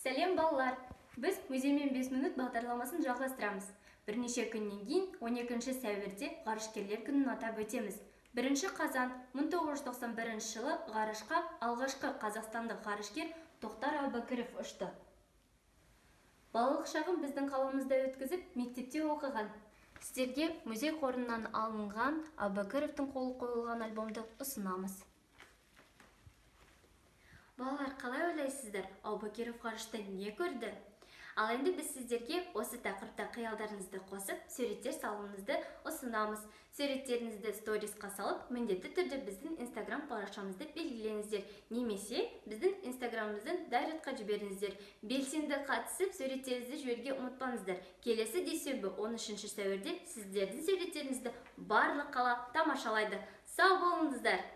Сәлем балалар! Біз музеймен 5 минут бағдарламасын жалғастырамыз. Бірнеше күннен кейін 12 сәуірде ғарышкерлер күнін атап өтеміз. 1 қазан 1991 жылы ғарышқа алғашқы қазақстандық ғарышкер Тоқтар Әубәкіров ұшты. Балалық шағын біздің қаламызда өткізіп, мектепте оқыған. Сіздерге музей қорынан алынған Әубәкіровтың қолы қойылған альбомды ұсынамыз. Балалар, қалай ойлайсыздар, Әубәкіров ғарышта не көрді? Ал енді біз сіздерге осы тақырыпта қиялдарыңызды қосып, суреттер салуыңызды ұсынамыз. Суреттеріңізді сторисқа салып, міндетті түрде біздің Instagram парақшамызды белгілеңіздер. Немесе біздің Instagramымыздан дайратқа жіберіңіздер. Белсенді қатысып, суреттеріңізді жіберуге ұмытпаңыздар. Келесі дүйсенбі 13 сәуірде сіздердің суреттеріңізді барлық қала тамашалайды. Сау болыңыздар!